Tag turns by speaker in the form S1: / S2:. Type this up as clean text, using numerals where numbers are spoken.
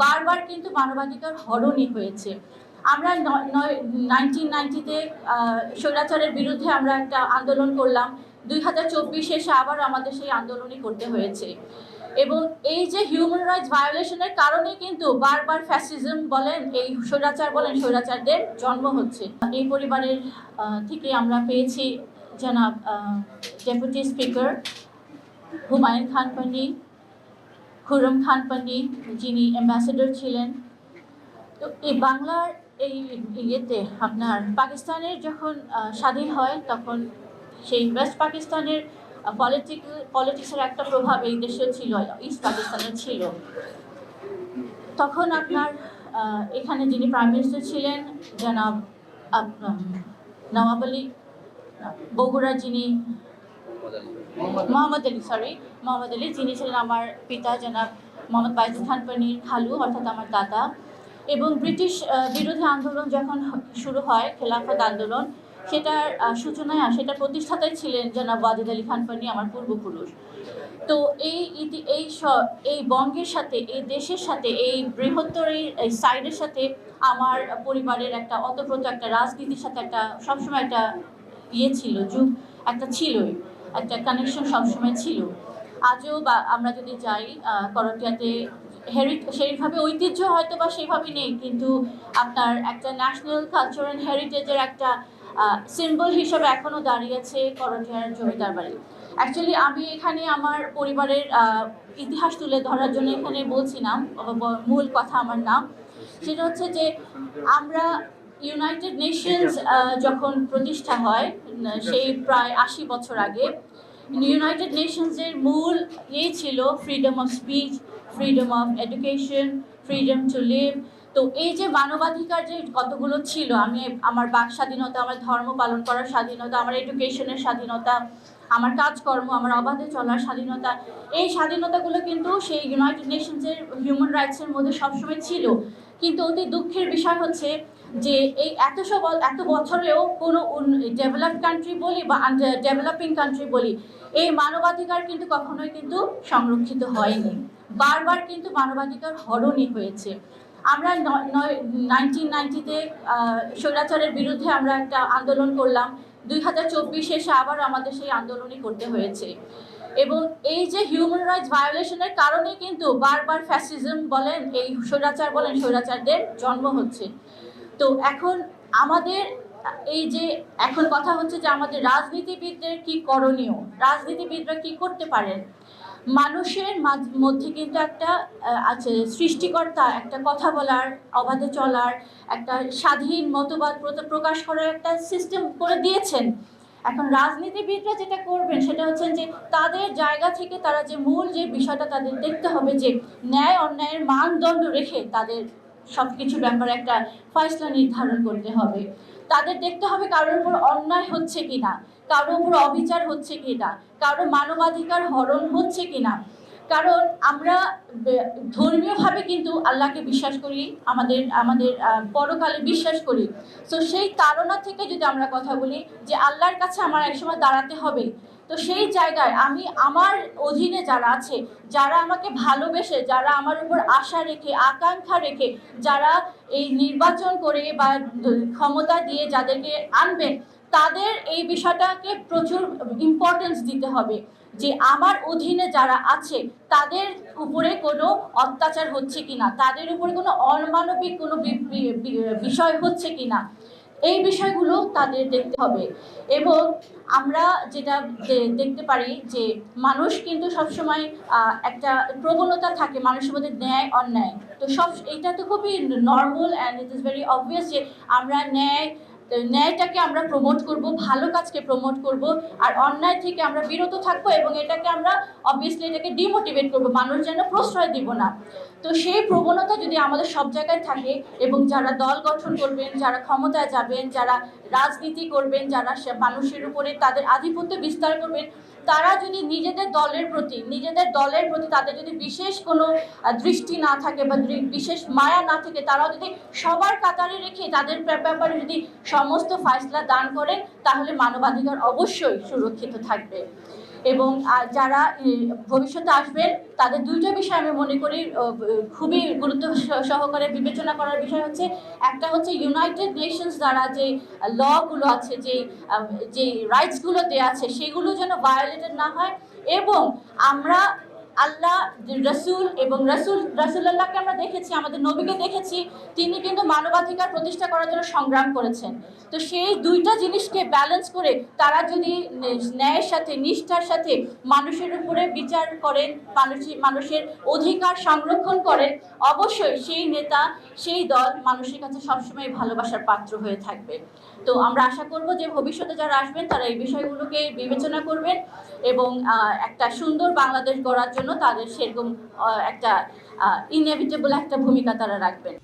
S1: বারবার কিন্তু মানবাধিকার হরণই হয়েছে। আমরা 1990-তে স্বৈরাচারের বিরুদ্ধে আমরা একটা আন্দোলন করলাম। 2024 এসে আবারও আমাদের সেই আন্দোলনই করতে হয়েছে। এবং এই যে হিউম্যান রাইটস ভায়োলেশনের কারণে কিন্তু বারবার ফ্যাসিজম বলেন, এই স্বৈরাচার বলেন, স্বৈরাচারদের জন্ম হচ্ছে। এই পরিবারের থেকে আমরা পেয়েছি জনাব ডেপুটি স্পিকার হুমায়ুন খান পান্নি, খুরম খান পান্নি, যিনি অ্যাম্বাসেডর ছিলেন। তো এই বাংলার এই ইয়েতে আপনার পাকিস্তানের যখন স্বাধীন হয় তখন সেই ওয়েস্ট পাকিস্তানের পলিটিক্সের একটা প্রভাব এই দেশেও ছিল, ইস্ট পাকিস্তানের ছিল। তখন আপনার এখানে যিনি প্রাইম মিনিস্টার ছিলেন জনাব নওয়াব আলী, বগুড়া যিনি মোহাম্মদ আলী, যিনি ছিলেন আমার পিতা জনাব মোহাম্মদ বাইজুদ খান পান্নির খালু, অর্থাৎ আমার দাদা। এবং ব্রিটিশ বিরোধী আন্দোলন যখন শুরু হয়, খেলাফত আন্দোলন, সেটার সূচনায় সেটার প্রতিষ্ঠাতাই ছিলেন জনাব ওয়াজেদ আলী খান পান্নি, আমার পূর্বপুরুষ। তো এই বঙ্গের সাথে, এই দেশের সাথে, এই বৃহত্তর এই সাইডের সাথে আমার পরিবারের একটা অতপ্রত একটা রাজনীতির সাথে একটা সবসময় একটা ছিল, যুগ একটা ছিলই, একটা কানেকশন সবসময় ছিল। আজও বা আমরা যদি যাই করটিয়াতে সেইভাবে ঐতিহ্য হয়তো বা সেইভাবে নেই, কিন্তু আপনার একটা ন্যাশনাল কালচারাল হেরিটেজের একটা সিম্বল হিসাবে এখনও দাঁড়িয়ে আছে করটিয়ার জমিদার বাড়ি। অ্যাকচুয়ালি আমি এখানে আমার পরিবারের ইতিহাস তুলে ধরার জন্য এখানে বলছি না, মূল কথা আমার না। সেটা হচ্ছে যে আমরা ইউনাইটেড নেশনস যখন প্রতিষ্ঠা হয়, সেই প্রায় 80 বছর আগে, ইউনাইটেড নেশনসের মূল ছিল freedom of speech, freedom of education, freedom to live. তো এই যে মানবাধিকার যে কতগুলো ছিল, আমি আমার বাক স্বাধীনতা, আমার ধর্ম পালন করার স্বাধীনতা, আমার এডুকেশনের স্বাধীনতা, আমার কাজকর্ম, আমার অবাধে চলার স্বাধীনতা, এই স্বাধীনতাগুলো কিন্তু সেই ইউনাইটেড নেশনসের হিউম্যান রাইটসের মধ্যে সবসময় ছিল। কিন্তু অতি দুঃখের বিষয় হচ্ছে যে এই এত বছরেও কোনো ডেভেলপড কান্ট্রি বলি বা ডেভেলপিং কান্ট্রি বলি, এই মানবাধিকার কিন্তু কখনোই কিন্তু সংরক্ষিত হয়নি। বারবার কিন্তু মানবাধিকার হরণই হয়েছে। আমরা 1990-তে স্বৈরাচারের বিরুদ্ধে আমরা একটা আন্দোলন করলাম। 2024 এসে আবারও আমাদের সেই আন্দোলনই করতে হয়েছে। এবং এই যে হিউম্যান রাইটস ভায়োলেশনের কারণে কিন্তু বারবার ফ্যাসিজম বলেন, এই স্বৈরাচার বলেন, স্বৈরাচারদের জন্ম হচ্ছে। তো এখন আমাদের এই যে এখন কথা হচ্ছে যে আমাদের রাজনীতিবিদদের কি করণীয়, রাজনীতিবিদরা কি করতে পারেন। মানুষের মধ্যে কিন্তু একটা আছে সৃষ্টিকর্তা একটা কথা বলার, অবাধে চলার, একটা স্বাধীন মতবাদ প্রকাশ করার একটা সিস্টেম করে দিয়েছেন। এখন রাজনীতিবিদরা যেটা করবেন সেটা হচ্ছে যে তাদের জায়গা থেকে তারা যে মূল যে বিষয়টা তাদের দেখতে হবে যে ন্যায় অন্যায়ের মানদণ্ড রেখে তাদের সব কিছুর ব্যাপারে একটা ফয়সলা নির্ধারণ করতে হবে। তাদের দেখতে হবে কারোর উপর অন্যায় হচ্ছে কিনা, কারোর উপর অবিচার হচ্ছে কিনা, কারো মানবাধিকার হরণ হচ্ছে কিনা। কারণ আমরা ধর্মীয়ভাবে কিন্তু আল্লাহকে বিশ্বাস করি, আমাদের পরকালে বিশ্বাস করি। তো সেই তাড়না থেকে যদি আমরা কথা বলি যে আল্লাহর কাছে আমার একসময় দাঁড়াতে হবে, তো সেই জায়গায় আমি আমার অধীনে যারা আছে, যারা আমাকে ভালোবেসে, যারা আমার উপর আশা রেখে, আকাঙ্ক্ষা রেখে, যারা এই নির্বাচন করে বা ক্ষমতা দিয়ে যাদেরকে আনবেন, তাদের এই বিষয়টাকে প্রচুর ইম্পর্টেন্স দিতে হবে যে আমার অধীনে যারা আছে তাদের উপরে কোনো অত্যাচার হচ্ছে কিনা, তাদের উপরে কোনো অমানবিক কোনো বিষয় হচ্ছে কিনা, এই বিষয়গুলো তাদের দেখতে হবে। এবং আমরা যেটা দেখতে পারি যে মানুষ কিন্তু সবসময় একটা প্রবণতা থাকে মানুষের মধ্যে ন্যায় অন্যায়। তো এইটা তো খুবই normal and it is very obvious যে আমরা ন্যায়টাকে আমরা প্রমোট করব, ভালো কাজকে প্রমোট করব, আর অন্যায় থেকে আমরা বিরত থাকবো এবং এটাকে আমরা অবভিয়াসলি এটাকে ডিমোটিভেট করব, মানুষ যেন প্রশ্রয় দিব না। তো সেই প্রবণতা যদি আমাদের সব জায়গায় থাকে এবং যারা দল গঠন করবেন, যারা ক্ষমতায় যাবেন, যারা রাজনীতি করবেন, যারা মানুষের উপরে তাদের আধিপত্য বিস্তার করবেন, তারা যদি নিজেদের দলের প্রতি তাদের যদি বিশেষ কোনো দৃষ্টি না থাকে বা বিশেষ মায়া না থাকে, তারাও যদি সবার কাতারে রেখে তাদের ব্যাপারে যদি সমস্ত ফয়সলা দান করেন, তাহলে মানবাধিকার অবশ্যই সুরক্ষিত থাকবে। এবং যারা ভবিষ্যতে আসবেন তাদের দুইটা বিষয় আমি মনে করি খুবই গুরুত্ব সহকারে বিবেচনা করার বিষয় হচ্ছে, একটা হচ্ছে ইউনাইটেড নেশনস দ্বারা যে লগুলো আছে, যে রাইটসগুলো দেওয়া আছে সেগুলো যেন ভায়োলেটেড না হয়, এবং আমরা আল্লাহ, রসুল এবং রসুল্লাহকে আমরা দেখেছি, আমাদের নবীকে দেখেছি, তিনি কিন্তু মানবাধিকার প্রতিষ্ঠা করার জন্য সংগ্রাম করেছেন। তো সেই দুইটা জিনিসকে ব্যালেন্স করে তারা যদি ন্যায়ের সাথে, নিষ্ঠার সাথে মানুষের উপরে বিচার করেন, মানুষের অধিকার সংরক্ষণ করেন, অবশ্যই সেই নেতা, সেই দল মানুষের কাছে সবসময় ভালোবাসার পাত্র হয়ে থাকবে। তো আমরা আশা করব যে ভবিষ্যতে যারা আসবেন তারা এই বিষয়গুলোকে বিবেচনা করবেন এবং একটা সুন্দর বাংলাদেশ গড়ার জন্য তাদের সেরকম একটা ইনএভিটেবল একটা ভূমিকা তারা রাখবেন।